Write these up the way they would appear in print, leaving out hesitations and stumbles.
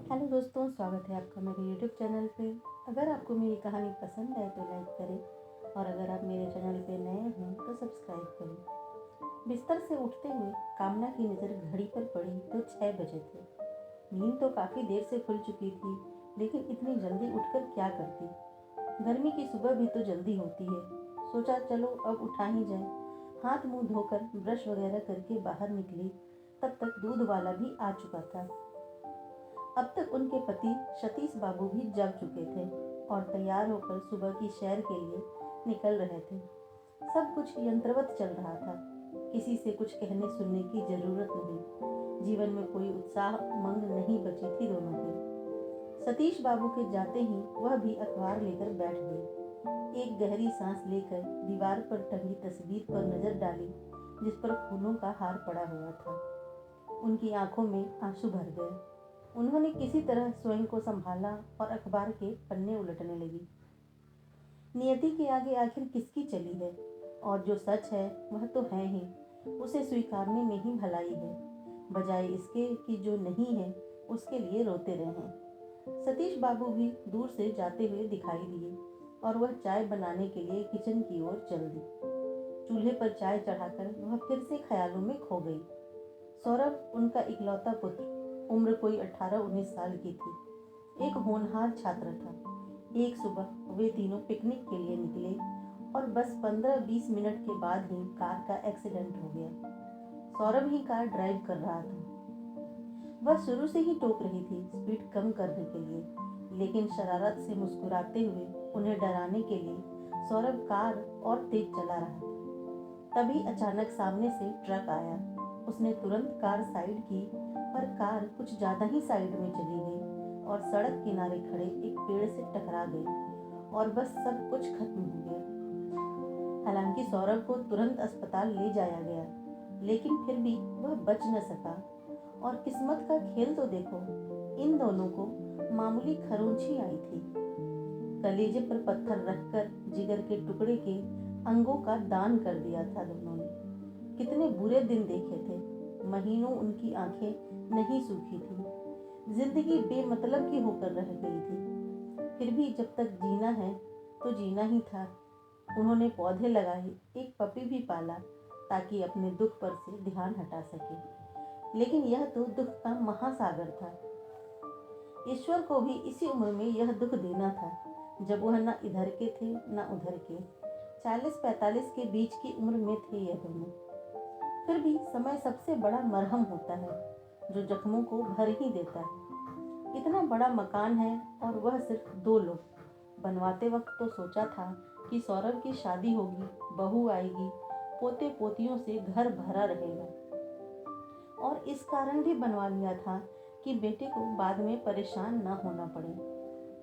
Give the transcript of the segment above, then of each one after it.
Hello दोस्तों, स्वागत है आपका मेरे YouTube चैनल पे। अगर आपको मेरी कहानी पसंद आए तो लाइक करें और अगर आप मेरे चैनल पे नए हैं तो सब्सक्राइब करें। बिस्तर से उठते हुए कामना की नज़र घड़ी पर पड़ी तो 6 बजे थे। नींद तो काफ़ी देर से खुल चुकी थी, लेकिन इतनी जल्दी उठकर क्या करती। गर्मी की सुबह भी तो जल्दी होती है। सोचा चलो अब उठा ही जाए। हाथ मुंह धोकर ब्रश वगैरह करके बाहर निकली, तब तक दूध वाला भी आ चुका था। अब तक उनके पति सतीश बाबू भी जग चुके थे और तैयार होकर सुबह की सैर के लिए निकल रहे थे। सब कुछ यंत्रवत चल रहा था। किसी से कुछ कहने सुनने की जरूरत नहीं। जीवन में कोई उत्साह उमंग नहीं बची थी दोनों के। सतीश बाबू के जाते ही वह भी अखबार लेकर बैठ गई। एक गहरी सांस लेकर दीवार पर टंगी तस्वीर पर नजर डाली, जिस पर फूलों का हार पड़ा हुआ था। उनकी आंखों में आंसू भर गए। उन्होंने किसी तरह स्वयं को संभाला और अखबार के पन्ने उलटने लगी। नियति के आगे आखिर किसकी चली है, और जो सच है वह तो है ही। उसे स्वीकारने में ही भलाई है, बजाय इसके कि जो नहीं है उसके लिए रोते रहें। सतीश बाबू भी दूर से जाते हुए दिखाई दिए और वह चाय बनाने के लिए किचन की ओर चल दी। चूल्हे पर चाय चढ़ाकर वह फिर से ख्यालों में खो गई। सौरभ उनका इकलौता पुत्र, उम्र कोई 18-19 साल की थी, एक होनहार छात्र था। एक सुबह वे तीनों पिकनिक के लिए निकले और बस 15-20 मिनट के बाद ही कार का एक्सीडेंट हो गया। सौरभ ही कार ड्राइव कर रहा था। वह शुरू से ही टोक रही थी स्पीड कम करने के लिए, लेकिन शरारत से मुस्कुराते हुए उन्हें डराने के लिए सौरभ कार और तेज चला रहा था। तभी अचानक सामने से ट्रक आया। उसने तुरंत कार साइड की, पर कार कुछ ज्यादा ही साइड में चली गई और सड़क किनारे खड़े एक पेड़ से टकरा गई और बस सब कुछ खत्म हो गया। हालांकि सौरभ को तुरंत अस्पताल ले जाया गया, लेकिन फिर भी वह बच न सका। और किस्मत का खेल तो देखो, इन दोनों को मामूली खरोंची आई थी। कलेजे पर पत्थर रखकर जिगर के टुकड़े के अंगों का दान कर दिया था दोनों ने। कितने बुरे दिन देखे थे। महीनों उनकी आंखें नहीं सूखी थी। जिंदगी बेमतलब की होकर रह गई थी। फिर भी जब तक जीना है तो जीना ही था। उन्होंने पौधे लगाए, एक पपी भी पाला, ताकि अपने दुख पर से ध्यान हटा सके। लेकिन यह तो दुख का महासागर था। ईश्वर को भी इसी उम्र में यह दुख देना था, जब वह न इधर के थे न उधर के। 40-45 के बीच की उम्र में थे यह दोनों। फिर भी समय सबसे बड़ा मरहम होता है, जो जख्मों को भर ही देता है। इतना बड़ा मकान है और वह सिर्फ 2 लोग। बनवाते वक्त तो सोचा था कि सौरभ की शादी होगी, बहू आएगी, पोते पोतियों से घर भरा रहेगा। और इस कारण भी बनवा लिया था कि बेटे को बाद में परेशान न होना पड़े।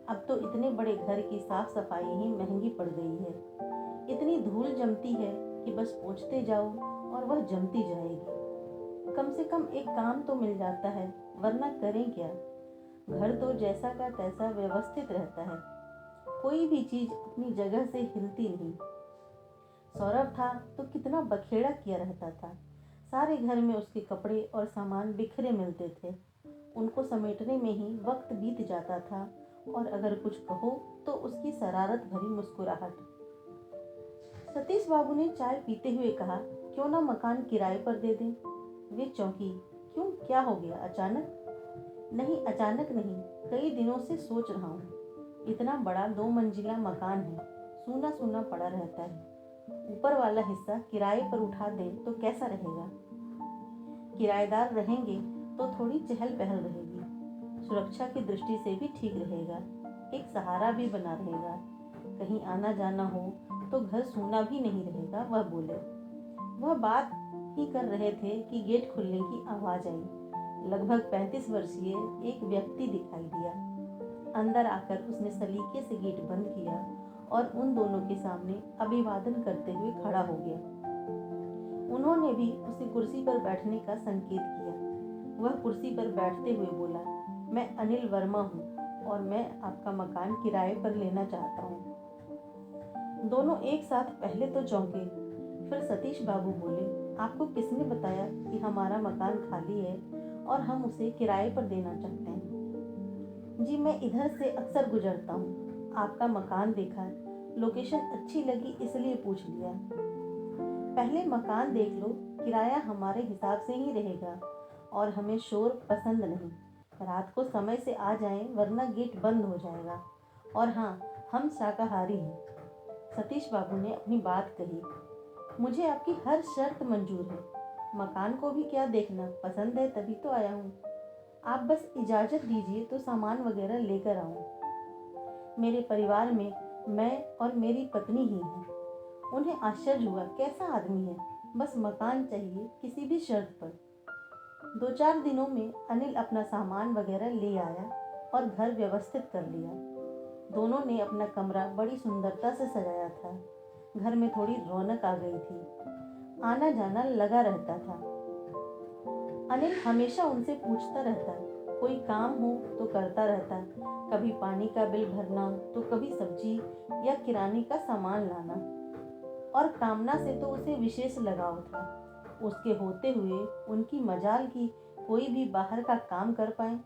अब तो इतने बड़े घर की साफ सफाई ही महंगी पड़ गई है। इतनी धूल जमती है कि बस पोंछते जाओ और वह जमती जाएगी। कम से कम एक काम तो मिल जाता है, वरना करें क्या। घर तो जैसा का तैसा व्यवस्थित रहता है, कोई भी चीज अपनी जगह से हिलती नहीं। सौरभ था तो कितना बखेड़ा किया रहता था। सारे घर में उसके कपड़े और सामान बिखरे मिलते थे। उनको समेटने में ही वक्त बीत जाता था, और अगर कुछ कहो तो उसकी शरारत भरी मुस्कुराहट। सतीश बाबू ने चाय पीते हुए कहा, क्यों ना मकान किराए पर दे दें। वे चौंकी, क्यों, क्या हो गया अचानक? नहीं, अचानक नहीं, कई दिनों से सोच रहा हूँ। इतना बड़ा 2 मंजिला मकान है, सूना सूना पड़ा रहता है। ऊपर वाला हिस्सा किराए पर उठा दें तो कैसा रहेगा? किराएदार रहेंगे तो थोड़ी चहल पहल रहेगी, सुरक्षा की दृष्टि से भी ठीक रहेगा, एक सहारा भी बना रहेगा। कहीं आना जाना हो तो घर सूना भी नहीं रहेगा। वह बोले। वह बात ही कर रहे थे कि गेट खुलने की आवाज आई। लगभग 35 वर्षीय एक व्यक्ति दिखाई दिया। अंदर आकर उसने सलीके से गेट बंद किया और उन दोनों के सामने अभिवादन करते हुए खड़ा हो गया। उन्होंने भी उसे कुर्सी पर बैठने का संकेत किया। वह कुर्सी पर बैठते हुए बोला, मैं अनिल वर्मा हूँ और मैं आपका मकान किराए पर लेना चाहता हूँ। दोनों एक साथ पहले तो चौंके, फिर सतीश बाबू बोले, आपको किसने बताया कि हमारा मकान खाली है और हम उसे किराए पर देना चाहते हैं? मैं इधर से अक्सर गुजरता हूँ। आपका मकान देखा, लोकेशन अच्छी लगी इसलिए पूछ लिया। पहले मकान देख लो, किराया हमारे हिसाब से ही रहेगा और हमें शोर पसंद नहीं। रात को समय से आ जाएं वरना गेट बंद हो जाएगा। और हाँ, हम शाकाहारी हैं। सतीश बाबू ने अपनी बात कही। मुझे आपकी हर शर्त मंजूर है। मकान को भी क्या देखना, पसंद है तभी तो आया हूँ। आप बस इजाज़त दीजिए तो सामान वगैरह लेकर आऊँ। मेरे परिवार में मैं और मेरी पत्नी ही हैं। उन्हें आश्चर्य हुआ, कैसा आदमी है, बस मकान चाहिए किसी भी शर्त पर। 2-4 दिनों में अनिल अपना सामान वगैरह ले आया और घर व्यवस्थित कर लिया। दोनों ने अपना कमरा बड़ी सुंदरता से सजाया था। घर में थोड़ी रौनक आ गई थी। आना जाना लगा रहता था। अनिल हमेशा उनसे पूछता रहता, कोई काम हो तो करता रहता, कभी पानी का बिल भरना तो कभी सब्जी या किराने का सामान लाना। और कामना से तो उसे विशेष लगाव था। उसके होते हुए उनकी मजाल की कोई भी बाहर का काम कर पाए,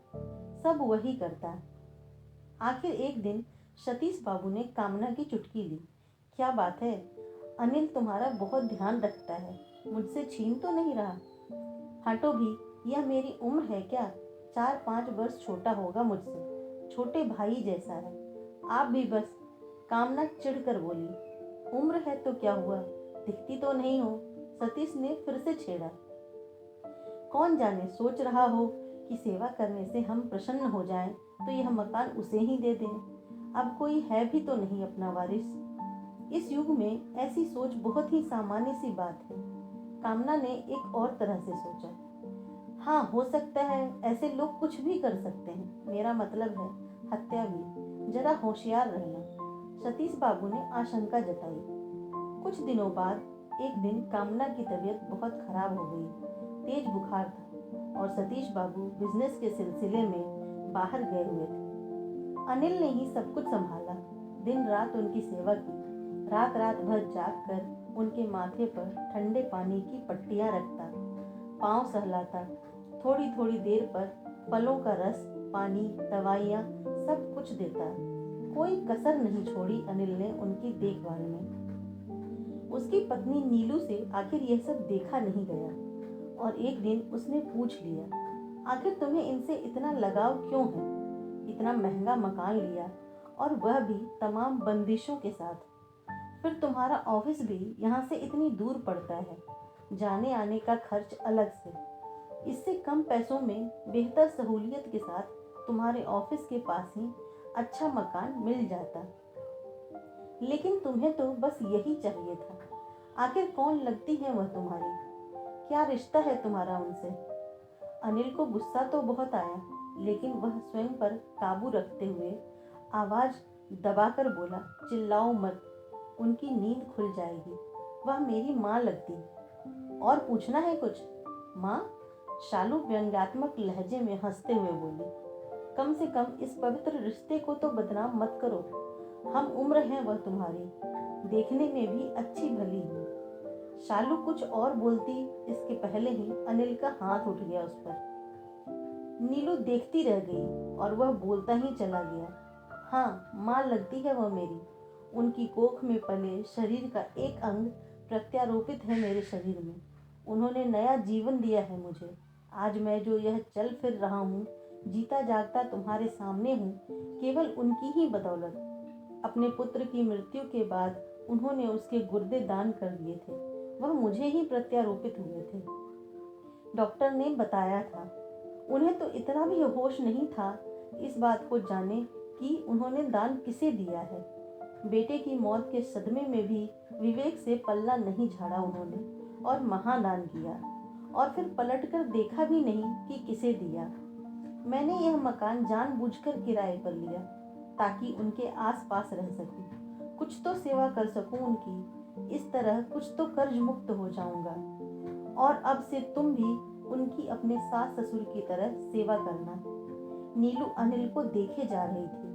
सब वही करता। आखिर एक दिन सतीश बाबू ने कामना की चुटकी ली। क्या बात है, अनिल तुम्हारा बहुत ध्यान रखता है, मुझसे छीन तो नहीं रहा? हटो भी, यह मेरी उम्र है क्या? 4-5 वर्ष छोटा होगा मुझसे, छोटे भाई जैसा है। आप भी बस। कामना चिढ़कर बोली। उम्र है तो क्या हुआ, दिखती तो नहीं हो? सतीश ने फिर से छेड़ा। कौन जाने, सोच रहा हो कि सेवा करने से हम प्रसन्न हो जाएं तो यह मकान उसे ही दे दें। अब कोई है भी तो नहीं अपना वारिस। इस युग में ऐसी सोच बहुत ही सामान्य सी बात है। कामना ने एक और तरह से सोचा। हाँ, हो सकता है ऐसे लोग कुछ भी कर सकते हैं, मेरा मतलब है हत्या भी। जरा होशियार रहना, सतीश बाबू ने आशंका जताई। कुछ दिनों बाद एक दिन कामना की तबीयत बहुत खराब हो गई। तेज बुखार था और सतीश बाबू बिजनेस के सिलसिले में बाहर गए हुए थे। अनिल ने ही सब कुछ संभाला, दिन रात उनकी सेवा की। रात रात भर जाग कर उनके माथे पर ठंडे पानी की पट्टियां रखता, पांव सहलाता, थोड़ी थोड़ी देर पर फलों का रस, पानी, दवाइयाँ सब कुछ देता। कोई कसर नहीं छोड़ी अनिल ने उनकी देखभाल में। उसकी पत्नी नीलू से आखिर यह सब देखा नहीं गया और एक दिन उसने पूछ लिया, आखिर तुम्हें इनसे इतना लगाव क्यों है? इतना महंगा मकान लिया और वह भी तमाम बंदिशों के साथ। फिर तुम्हारा ऑफिस भी यहाँ से इतनी दूर पड़ता है, जाने आने का खर्च अलग से। इससे कम पैसों में बेहतर सहूलियत के साथ तुम्हारे ऑफिस के पास ही अच्छा मकान मिल जाता। लेकिन तुम्हें तो बस यही चाहिए था। आखिर कौन लगती है वह तुम्हारी? क्या रिश्ता है तुम्हारा उनसे? अनिल को गुस्सा तो बहुत आया, लेकिन वह स्वयं पर काबू रखते हुए आवाज दबाकर बोला, चिल्लाओ मत, उनकी नींद खुल जाएगी। वह मेरी माँ लगती। और पूछना है कुछ? माँ? शालू व्यंग्यात्मक लहजे में हंसते हुए बोली, कम से कम इस पवित्र रिश्ते को तो बदनाम मत करो। हम उम्र है वह तुम्हारी, देखने में भी अच्छी भली है। शालू कुछ और बोलती, इसके पहले ही अनिल का हाथ उठ गया उस पर। नीलू देखती रह गई और वह बोलता ही चला गया। हाँ, माँ लगती है वह मेरी। उनकी कोख में पले शरीर का एक अंग प्रत्यारोपित है मेरे शरीर में। उन्होंने नया जीवन दिया है मुझे। आज मैं जो यह चल फिर रहा हूँ, जीता जागता तुम्हारे सामने हूँ, केवल उनकी ही बदौलत। अपने पुत्र की मृत्यु के बाद उन्होंने उसके गुर्दे दान कर दिए थे। वह मुझे ही प्रत्यारोपित हुए थे, डॉक्टर ने बताया था। उन्हें तो इतना भी होश नहीं था इस बात को जाने कि उन्होंने दान किसे दिया है। बेटे की मौत के सदमे में भी विवेक से पल्ला नहीं झाड़ा उन्होंने और महादान किया। और फिर पलटकर देखा भी नहीं कि किसे दिया। मैंने यह मकान जानबूझकर किराए पर लिया ताकि उनके आसपास रह सकूं, कुछ तो सेवा कर सकूं उनकी। इस तरह कुछ तो कर्ज मुक्त हो जाऊंगा। और अब से तुम भी उनकी अपने सास ससुर की तरह सेवा करना। नीलू अनिल को देखे जा रही थी।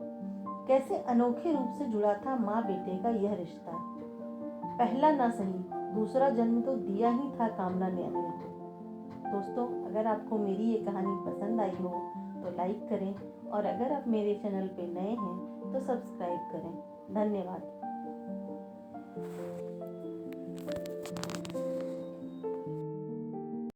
कैसे अनोखे रूप से जुड़ा था माँ बेटे का यह रिश्ता। पहला ना सही, दूसरा जन्म तो दिया ही था कामना ने अनिल को। दोस्तों, अगर आपको मेरी ये कहानी पसंद आई हो तो लाइक करें और अगर आप मेरे चैनल पे नए हैं तो सब्सक्राइब करें। धन्यवाद।